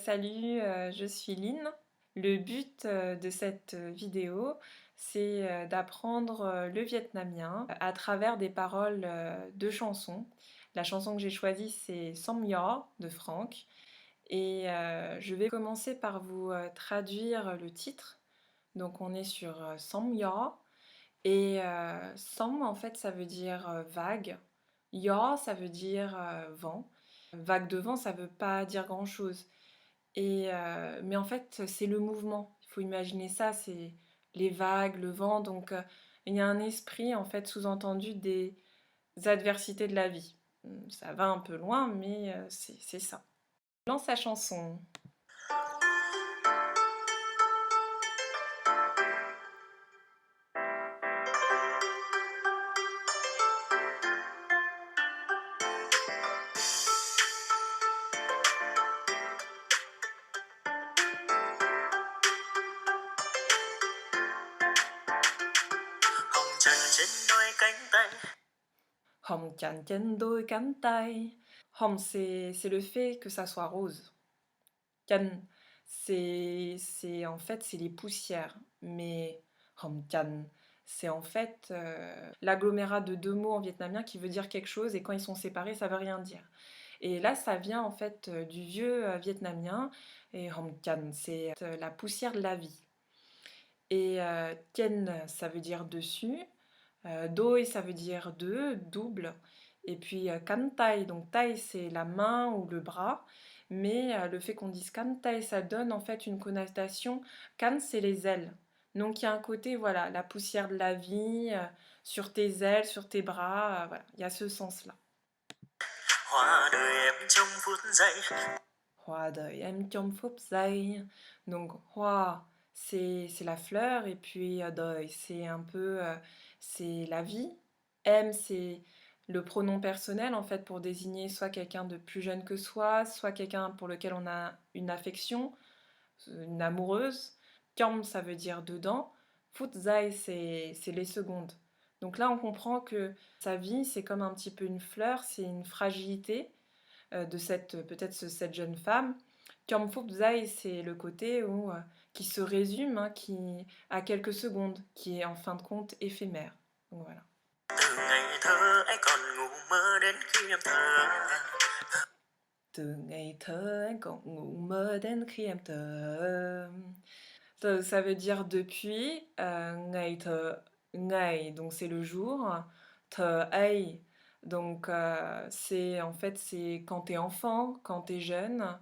Salut, je suis Lynn. Le but de cette vidéo, c'est d'apprendre le vietnamien à travers des paroles de chansons. La chanson que j'ai choisie, c'est Som Ya de Franck. Et je vais commencer par vous traduire le titre. Donc on est sur Som Ya. Et Som, en fait, ça veut dire vague. Ya, ça veut dire vent. Vague de vent, ça veut pas dire grand-chose. Mais en fait, c'est le mouvement. Il faut imaginer ça, c'est les vagues, le vent. Donc, il y a un esprit, en fait, sous-entendu des adversités de la vie. Ça va un peu loin, mais c'est ça. Lance sa chanson. Hồng trần trên đôi cánh tay. Hồng chan trên đôi cánh tay. Hồng, c'est le fait que ça soit rose. Chan, c'est en fait, c'est les poussières. Mais Hồng chan, c'est en fait l'agglomérat de deux mots en vietnamien qui veut dire quelque chose et quand ils sont séparés, ça veut rien dire. Et là, ça vient en fait du vieux vietnamien et Hồng chan, c'est la poussière de la vie. Et Tien, ça veut dire dessus. Doi, ça veut dire deux, double. Et puis Kan Tai, donc Tai, c'est la main ou le bras. Mais le fait qu'on dise Kan Tai, ça donne en fait une connotation. Kan, c'est les ailes. Donc il y a un côté, voilà, la poussière de la vie, sur tes ailes, sur tes bras. Voilà, il y a ce sens-là. Hoa đời em trong phút giây. Hoa đời em trong phút giây. Donc hoa, c'est la fleur et puis đời, c'est un peu c'est la vie. Em, c'est le pronom personnel en fait pour désigner soit quelqu'un de plus jeune que soi, soit quelqu'un pour lequel on a une affection, une amoureuse. Kyom, ça veut dire dedans. Phút giây, c'est les secondes. Donc là, on comprend que sa vie, c'est comme un petit peu une fleur, c'est une fragilité de cette peut-être cette jeune femme. Kampfubzai, c'est le côté où, qui se résume, hein, qui a quelques secondes, qui est en fin de compte éphémère. Donc voilà. Từ ngày thơ anh còn ngủ mơ đến khi em thở. Từ ngày thơ anh còn ngủ mơ đến khi em thở. Ça veut dire depuis, ngày thơ, ngày, donc c'est le jour, thơ ai, donc c'est en fait c'est quand t'es enfant, quand t'es jeune.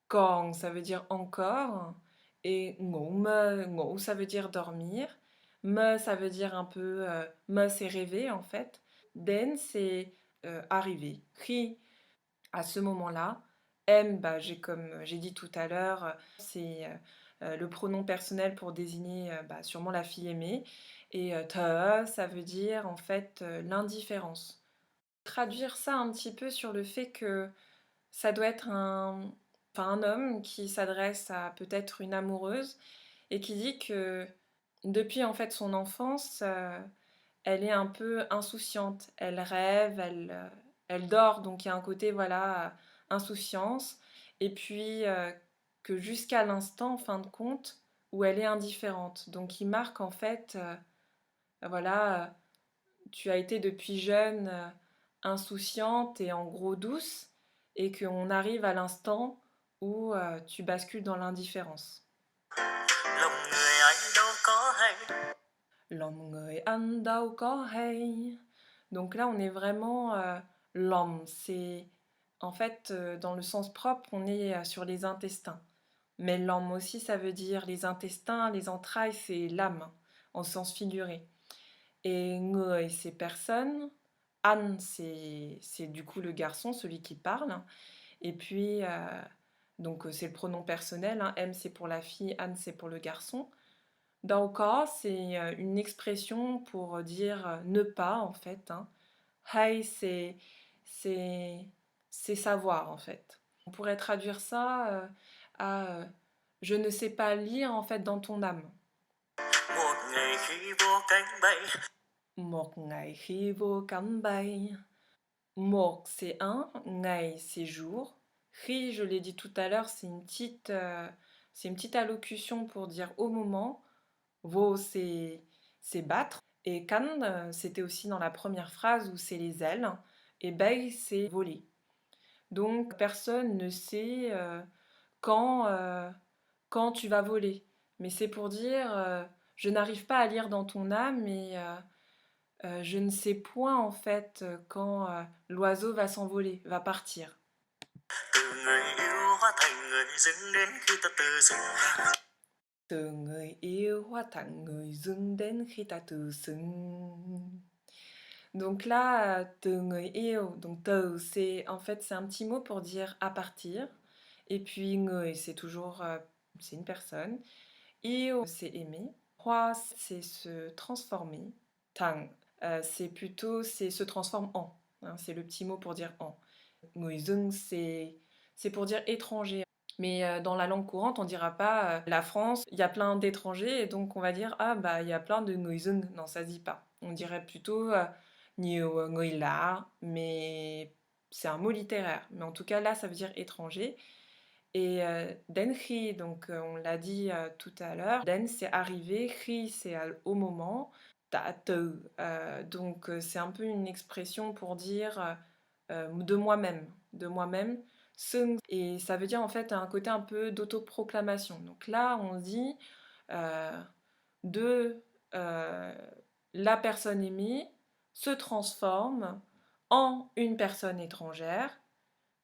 Còn, ça veut dire encore. Et ngủ mơ, ngủ, ça veut dire dormir. Mơ, ça veut dire un peu. Mơ, c'est rêver en fait. Den, c'est arriver. Khi, à ce moment-là. M, bah, comme j'ai dit tout à l'heure, c'est le pronom personnel pour désigner bah, sûrement la fille aimée. Et te, ça veut dire en fait l'indifférence. Traduire ça un petit peu sur le fait que ça doit être un homme qui s'adresse à peut-être une amoureuse et qui dit que depuis en fait son enfance, elle est un peu insouciante. Elle rêve, elle dort, donc il y a un côté voilà insouciance. Et puis que jusqu'à l'instant, en fin de compte, où elle est indifférente. Donc il marque en fait, voilà, tu as été depuis jeune insouciante et en gros douce, et qu'on arrive à l'instant où tu bascules dans l'indifférence. Lòng người anh đâu có hay. Lòng người anh đâu có hay. Donc là, on est vraiment l'homme. C'est en fait dans le sens propre, on est sur les intestins. Mais l'homme aussi, ça veut dire les intestins, les entrailles, c'est l'âme en sens figuré. Et người, c'est personne. An, c'est du coup le garçon, celui qui parle. Et puis, donc c'est le pronom personnel. Hein. M, c'est pour la fille. An, c'est pour le garçon. Dauka, c'est une expression pour dire ne pas, en fait. Hein. Hai, c'est, c'est savoir, en fait. On pourrait traduire ça à je ne sais pas lire, en fait, dans ton âme. Một ngày khi vô cánh bay. Một ngày khi vô cánh bay. Một, c'est un, ngày, c'est jour, Ri, je l'ai dit tout à l'heure, c'est une petite allocution pour dire au moment. Vo, c'est battre. Et kan, c'était aussi dans la première phrase où c'est les ailes. Et bay, c'est voler. Donc personne ne sait quand, quand tu vas voler. Mais c'est pour dire, je n'arrive pas à lire dans ton âme et je ne sais point en fait quand l'oiseau va s'envoler, va partir. Từ người yêu hóa thành người dưng đến khi ta tự dưng. Từ người yêu hóa thành người dưng đến khi ta tự dưng. Donc là, từ người yêu, donc từ, c'est en fait c'est un petit mot pour dire à partir. Et puis người, c'est toujours c'est une personne. Yêu, c'est aimer. Hwa, c'est se transformer. Tang, c'est plutôt c'est se transforme en. Hein, c'est le petit mot pour dire en. Người dưng, c'est pour dire étranger. Mais dans la langue courante, on dira pas la France, il y a plein d'étrangers et donc on va dire ah bah il y a plein de người dưng. Non, ça se dit pas. On dirait plutôt nhiều người lạ, mais c'est un mot littéraire. Mais en tout cas là, ça veut dire étranger. Et denri, donc on l'a dit tout à l'heure, den c'est arrivé, ri c'est au moment, ta te, donc c'est un peu une expression pour dire de moi-même, de moi-même. Sung, et ça veut dire en fait un côté un peu d'autoproclamation. Donc là on dit euh, de la personne aimée se transforme en une personne étrangère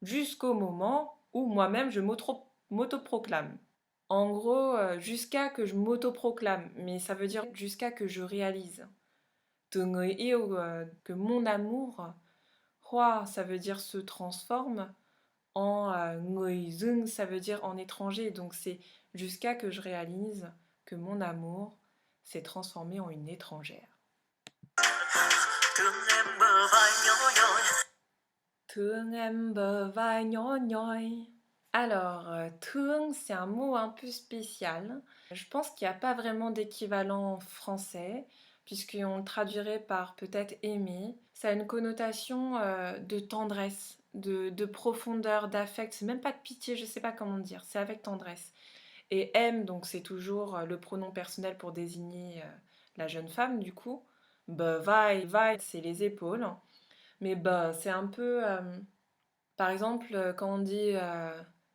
jusqu'au moment où moi-même je m'autoproclame. En gros, jusqu'à que je m'autoproclame, mais ça veut dire jusqu'à que je réalise. Que mon amour, hwa, ça veut dire se transforme, en người dưng, ça veut dire en étranger, donc c'est jusqu'à que je réalise que mon amour s'est transformé en une étrangère. Thương em bờ vai nhỏ nhoi. Thương em bờ vai nhỏ nhoi. Alors, thương, c'est un mot un peu spécial. Je pense qu'il n'y a pas vraiment d'équivalent en français, puisqu'on le traduirait par peut-être aimer. Ça a une connotation de tendresse, de profondeur, d'affect. C'est même pas de pitié, je sais pas comment dire. C'est avec tendresse. Et aime, donc c'est toujours le pronom personnel pour désigner la jeune femme, du coup. Bah, vai, c'est les épaules. Mais bah, c'est un peu. Par exemple, quand on dit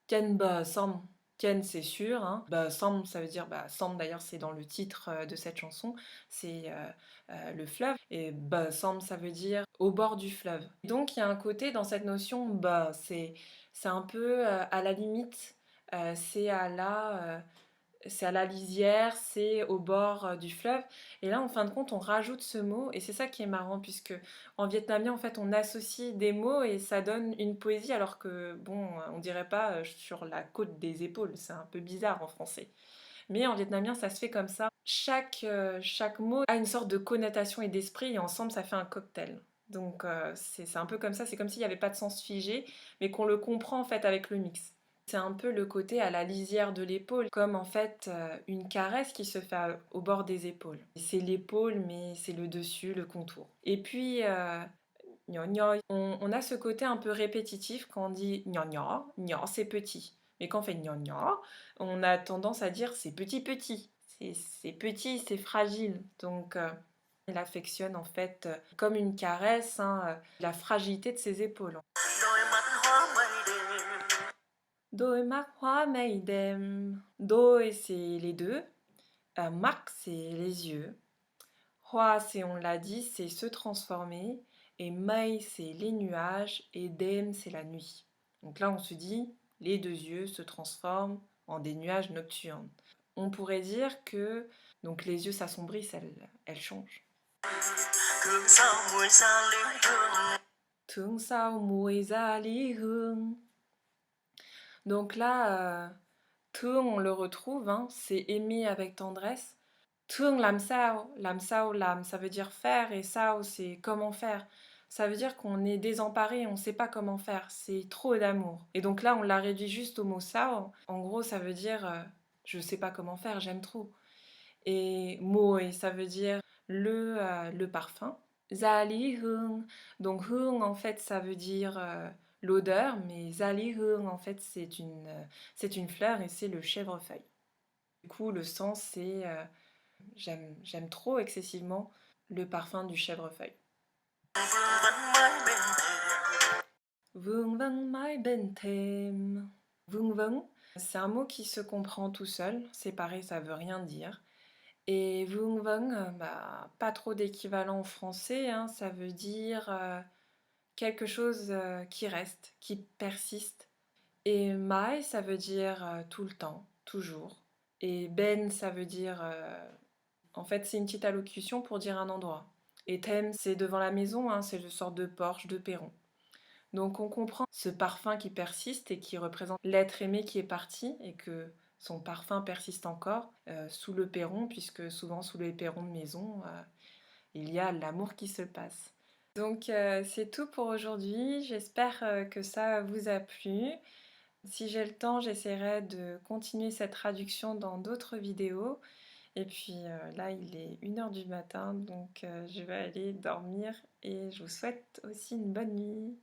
Ken ba sam, Ken c'est sûr, hein. Ba sam ça veut dire, bah, sam d'ailleurs c'est dans le titre de cette chanson, c'est le fleuve. Et ba sam ça veut dire au bord du fleuve. Donc il y a un côté dans cette notion, bah, c'est un peu à la limite, c'est à la c'est à la lisière, c'est au bord du fleuve. Et là, en fin de compte, on rajoute ce mot, et c'est ça qui est marrant, puisque en vietnamien, en fait, on associe des mots et ça donne une poésie, alors que, bon, on dirait pas sur la côte des épaules, c'est un peu bizarre en français. Mais en vietnamien, ça se fait comme ça. Chaque mot a une sorte de connotation et d'esprit, et ensemble, ça fait un cocktail. Donc, c'est un peu comme ça, c'est comme s'il n'y avait pas de sens figé, mais qu'on le comprend en fait avec le mix. C'est un peu le côté à la lisière de l'épaule, comme en fait une caresse qui se fait au bord des épaules. C'est l'épaule, mais c'est le dessus, le contour. Et puis, gna gna, on a ce côté un peu répétitif quand on dit gna gna, gna c'est petit. Mais quand on fait gna gna, on a tendance à dire c'est petit petit. C'est petit, c'est fragile. Donc, il affectionne en fait comme une caresse hein, la fragilité de ses épaules. Đôi mắt hóa mây đêm. Đôi mắt hóa mây đêm. Đôi, c'est les deux. Mắt, c'est les yeux. Hóa, c'est, on l'a dit, c'est se transformer. Et mây, c'est les nuages. Et đêm, c'est la nuit. Donc là, on se dit, les deux yeux se transforment en des nuages nocturnes. On pourrait dire que donc les yeux s'assombrissent, elles changent. Thương sao mùi xa lý hương. Thương sao mùi ra lý hương. Donc là, thương, on le retrouve, hein, c'est aimer avec tendresse. Thương làm sao, làm, ça veut dire faire, et sao, c'est comment faire. Ça veut dire qu'on est désemparé, on ne sait pas comment faire, c'est trop d'amour. Et donc là, on l'a réduit juste au mot sao. En gros, ça veut dire je ne sais pas comment faire, j'aime trop. Et mùi, ça veut dire le parfum. Zali hương. Donc hương, en fait, ça veut dire l'odeur, mais Zalihung, en fait, c'est une fleur et c'est le chèvrefeuille. Du coup, le sens, c'est j'aime trop excessivement le parfum du chèvrefeuille. Vung vang mai ben them. Vung vang, c'est un mot qui se comprend tout seul. C'est pareil, ça veut rien dire. Et vung vang, bah, pas trop d'équivalent en français, hein, ça veut dire quelque chose qui reste, qui persiste. Et mai, ça veut dire tout le temps, toujours. Et ben, ça veut dire... en fait, c'est une petite allocution pour dire un endroit. Et thème, c'est devant la maison, hein, c'est une sorte de porche, de perron. Donc on comprend ce parfum qui persiste et qui représente l'être aimé qui est parti et que son parfum persiste encore sous le perron, puisque souvent sous les perrons de maison, il y a l'amour qui se passe. Donc c'est tout pour aujourd'hui, j'espère que ça vous a plu. Si j'ai le temps, j'essaierai de continuer cette traduction dans d'autres vidéos. Et puis là, il est 1 h du matin, donc je vais aller dormir et je vous souhaite aussi une bonne nuit.